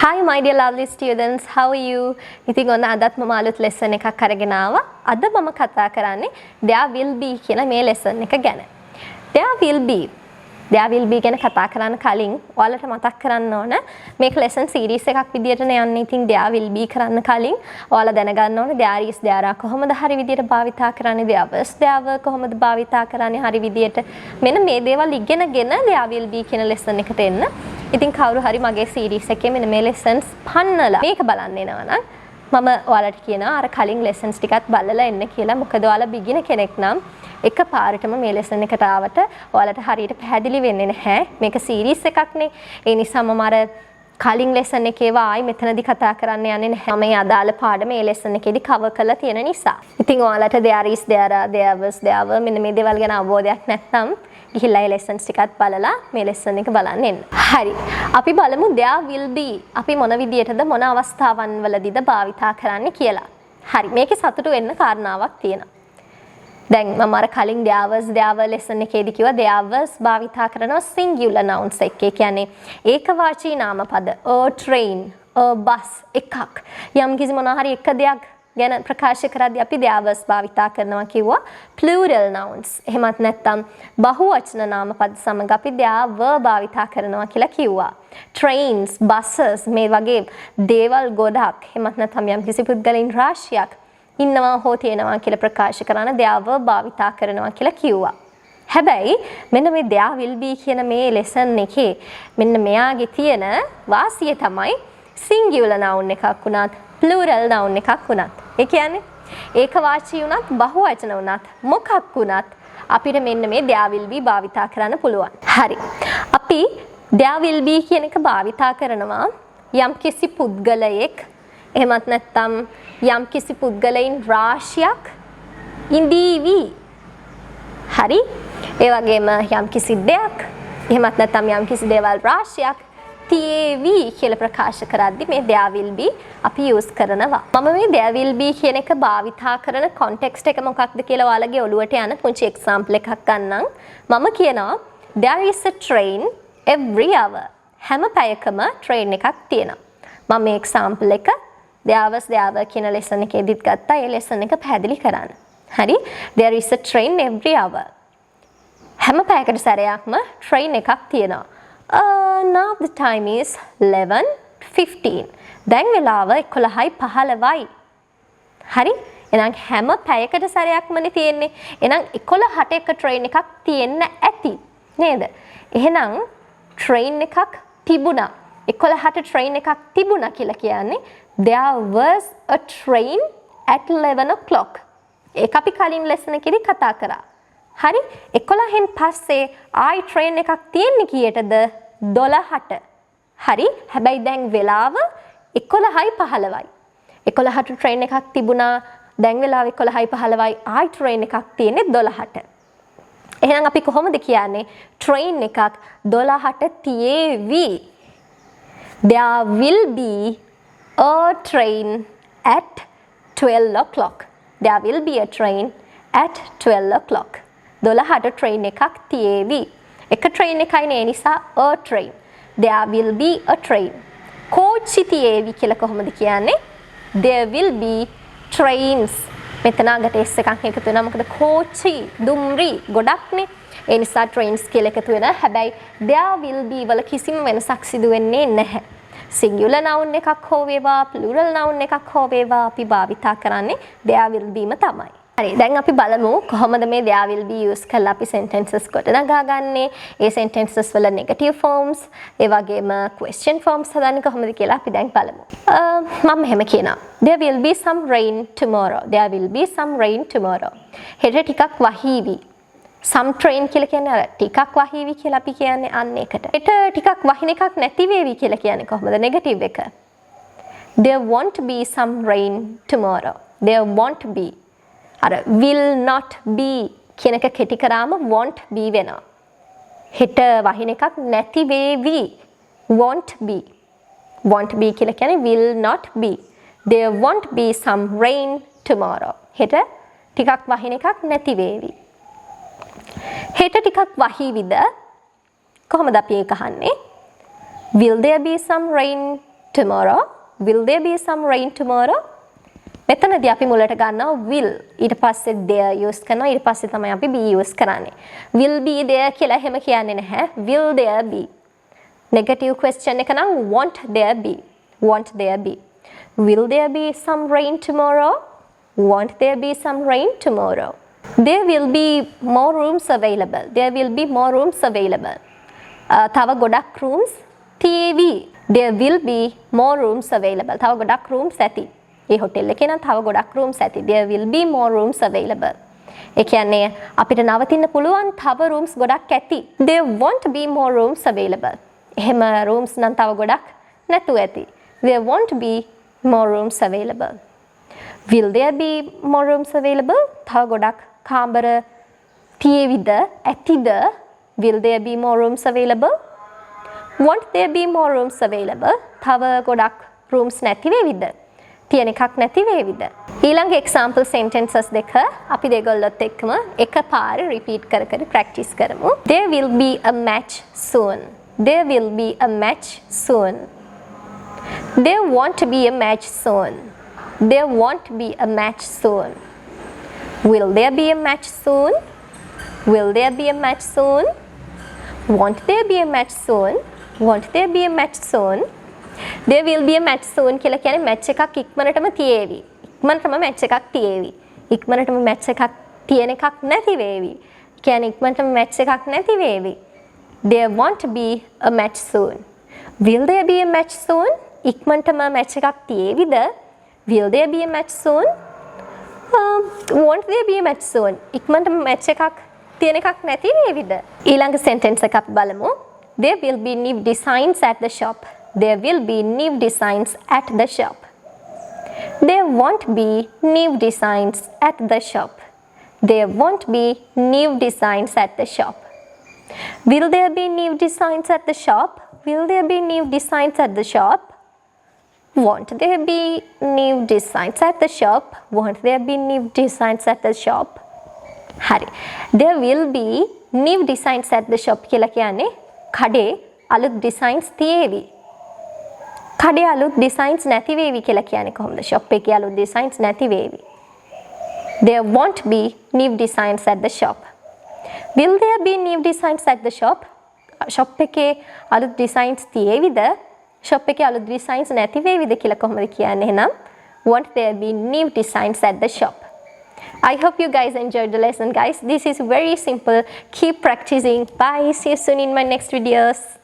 Hi my dear lovely students, how are you? ඉතින් ඔන්න අදත් මම අලුත් lesson එකක් අරගෙන ආවා. අද මම කතා කරන්නේ there will be කියන මේ lesson එක ගැන. There will be ගැන කතා කරන්න කලින් ඔයාලට මතක් කරන්න ඕන මේක lesson series එකක් විදියට යන්නේ. ඉතින් there will be කරන්න කලින් ඔයාලා දැනගන්න ඕන there is there are කොහොමද හරි විදියට භාවිතා කරන්නේ, there was there were කොහොමද භාවිතා කරන්නේ හරි විදියට. මෙන්න මේ දේවල් ඉගෙනගෙන there will be කියන lesson එකට එන්න. ඉතින් කවුරු හරි මගේ සීරීස් එකේ මෙන්න මේ lessons පන්නලා මේක බලන්න එනවා නම් මම ඔයාලට කියනවා අර කලින් lessons ටිකත් බලලා එන්න කියලා. මොකද ඔයාලා beginner කෙනෙක් නම් එකපාරටම මේ lesson එකට ආවට ඔයාලට හරියට පැහැදිලි වෙන්නේ නැහැ. මේක සීරීස් එකක්නේ. ඒ නිසා මම අර කලින් lesson එකේ ආයි මෙතනදී කතා කරන්න යන්නේ නැහැ. මම මේ අදාළ පාඩම මේ lesson එකේදී cover කරලා තියෙන නිසා. ඉතින් ඔයාලට there is there are there was there were මෙන්න මේ දේවල් ගැන අවබෝධයක් නැත්නම් ගිහිල්ලා ඒ lessons ටිකත් බලලා මේ lesson එක බලන්න එන්න. හරි. අපි බලමු there will be අපි මොන විදියටද මොන අවස්ථාවන් වලදීද භාවිතා කරන්නේ කියලා. හරි. මේකේ සතුටු වෙන්න කාරණාවක් තියෙනවා. දැන් මම අර කලින් there was there were lesson එකේදී කිව්වා there was භාවිතා කරනවා singular nouns එකේ. කියන්නේ ඒකවාචී නාමපද a train a bus එකක්. යම් කිසි මොනවා හරි එක දෙයක් ගැන ප්‍රකාශ කරද්දී අපි there was භාවිතා කරනවා කිව්වා plural nouns. එහෙමත් නැත්නම් බහුවචන නාමපද සමග අපි there were භාවිතා කරනවා කියලා කිව්වා. trains buses මේ වගේ දේවල් ගොඩක්. එහෙමත් නැත්නම් යම් කිසි පුද්ගලයන් රාශියක් ඉන්නවා හෝ තියෙනවා කියලා ප්‍රකාශ කරන there were භාවිතා කරනවා කියලා කිව්වා. හැබැයි මෙන්න මේ there will be කියන මේ lesson එකේ මෙන්න මෙයාගේ තියෙන වාසිය තමයි singular noun එකක් වුණත් plural noun එකක් වුණත්. ඒ කියන්නේ ඒකවාචී වුණත් බහුවචන වුණත් මොකක් වුණත් අපිට මෙන්න මේ there will be භාවිතා කරන්න පුළුවන්. හරි. අපි there will be කියන එක භාවිතා කරනවා යම් කිසි පුද්ගලයෙක් එහෙමත් නැත්නම් යම් කිසි පුද්ගලයන් රාශියක් ඉඳීවි. හරි. ඒ වගේම යම් කිසි දෙයක් එහෙමත් නැත්නම් යම් කිසි දේවල් රාශියක් තියේවි කියලා ප්‍රකාශ කරද්දී මේ there will be අපි use කරනවා. මම මේ there will be කියන එක භාවිතා කරන context එක මොකක්ද කියලා ඔයාලගේ ඔළුවට යන පුංචි example එකක් ගන්නම්. මම කියනවා there is a train every hour. හැම පැයකම train එකක් තියෙනවා. මම මේ example එක there was there were කියන lesson එකේදීත් ගත්තා. ඒ lesson එක පැහැදිලි කරන්න. හරි. There is a train every hour. හැම පැයකට සැරයක්ම train එකක් තියෙනවා. Now the time is 11:15. දැන් වෙලාව 11:15යි. හරි? එහෙනම් හැම පැයකට සැරයක්මනේ තියෙන්නේ. එහෙනම් 11ට එක train එකක් තියෙන්න ඇති. නේද? එහෙනම් train එකක් තිබුණා. 11ට train එකක් තිබුණා කියලා කියන්නේ there was a train at 11 o'clock. ඒක අපි කලින් lesson එකේදී කතා කරා. හරි 11න් පස්සේ ආයි train එකක් තියෙන්නේ කීයටද 12ට. හරි හැබැයි දැන් වෙලාව 11:15යි. 11ට train එකක් තිබුණා දැන් වෙලාව 11:15යි ආයි train එකක් තියෙන්නේ 12ට. එහෙනම් අපි කොහොමද කියන්නේ train එකක් 12ට තියේවි. There will be a train at 12 o'clock. There will be a train at 12 o'clock. 12ට train එකක් තියේවි. එක train එකයි නේ නිසා a train. There will be a train. කෝච්චි තියේවි කියලා කොහොමද කියන්නේ? There will be trains. මෙතන අගට s එකක් එකතු වෙනවා. මොකද කෝච්චි, දුම්රි ගොඩක්නේ. ඒ නිසා trains කියලා එකතු වෙනවා. හැබැයි there will be වල කිසිම වෙනසක් සිදු වෙන්නේ නැහැ. singular noun එකක් හෝ වේවා plural noun එකක් හෝ වේවා අපි භාවිතා කරන්නේ there will be ම තමයි. හරි දැන් අපි බලමු කොහොමද මේ there will be use කරලා අපි sentences ගොඩනගා ගන්නේ. ඒ sentences වල negative forms ඒ වගේම question forms හදන්නේ කොහොමද කියලා අපි දැන් බලමු. මම මෙහෙම කියනවා. There will be some rain tomorrow. There will be some rain tomorrow. හෙට ටිකක් වහීවි. some train කියලා කියන්නේ අර ටිකක් වහීවි කියලා අපි කියන්නේ අන්න ඒකට. හෙට ටිකක් වහින එකක් නැති වේවි කියලා කියන්නේ කොහොමද negative එක. There won't be some rain tomorrow. There won't be අර will not be කියන එක කෙටි කරාම won't be වෙනවා. හෙට වහින එකක් නැති වේවි. won't be. won't be කියලා කියන්නේ will not be. There won't be some rain tomorrow. හෙට ටිකක් වහින එකක් නැති වේවි. හෙට ටිකක් වහීවිද කොහොමද අපි ඒක අහන්නේ? Will there be some rain tomorrow? Will there be some rain tomorrow? මෙතනදී අපි මුලට ගන්නවා will ඊට පස්සේ there use කරනවා ඊට පස්සේ තමයි අපි be use කරන්නේ. will be there කියලා එහෙම කියන්නේ නැහැ. will there be. negative question එක නම් won't there be. won't there be. will there be some rain tomorrow? won't there be some rain tomorrow? there will be more rooms available. there will be more rooms available. තව ගොඩක් rooms තියෙවි. there will be more rooms available. තව ගොඩක් rooms ඇති. ඒ hotel එකේ නම් තව ගොඩක් rooms ඇති. there will be more rooms available. ඒ කියන්නේ අපිට නවතින්න පුළුවන් තව rooms ගොඩක් ඇති. there won't be more rooms available. එහෙම rooms නම් තව ගොඩක් නැතුව ඇති. there won't be more rooms available. will there be more rooms available? තව ගොඩක් කාමර තියෙවිද ඇතිද? will there be more rooms available? won't there be more rooms available? තව ගොඩක් rooms නැති වේවිද? තියෙන එකක් නැති වේවිද? ඊළඟ example sentences දෙක අපි දෙගොල්ලොත් එක්කම එකපාර repeat කර කර practice කරමු. There will be a match soon. There will be a match soon. There won't be a match soon. There won't be a match soon. Will there be a match soon? Will there be a match soon? Won't there be a match soon? Won't there be a match soon? There will be a match soon කියලා කියන්නේ match එකක් ඉක්මනටම තියේවි. ඉක්මනටම match එකක් තියේවි. ඉක්මනටම match එකක් තියෙන එකක් නැති වේවි. කියන්නේ ඉක්මනටම match එකක් නැති වේවි. There won't be a match soon. Will there be a match soon? ඉක්මනටම match එකක් තියේවිද? Will there be a match soon? Won't there be a match soon? ඉක්මනටම match එකක් තියෙන එකක් නැති වේවිද? ඊළඟ sentence එක අපි බලමු. There will be new designs at the shop. There will be new designs at the shop. There won't be new designs at the shop. There won't be new designs at the shop. Will there be new designs at the shop? Will there be new designs at the shop? Won't there be new designs at the shop? Won't there be new designs at the shop? Hari. There will be new designs at the shop කියලා කියන්නේ කඩේ අලුත් designs තියෙවි. කඩේ අලුත් designs නැති වේවි කියලා කියන්නේ කොහොමද? shop එකේ අලුත් designs නැති වේවි. There won't be new designs at the shop. Will there be new designs at the shop? shop එකේ අලුත් designs තියෙවිද? shop එකේ අලුත් designs නැති වේවිද කියලා කොහොමද කියන්නේ? එහෙනම් won't there be new designs at the shop? I hope you guys enjoyed the lesson, guys. This is very simple. Keep practicing. Bye. See you soon in my next videos.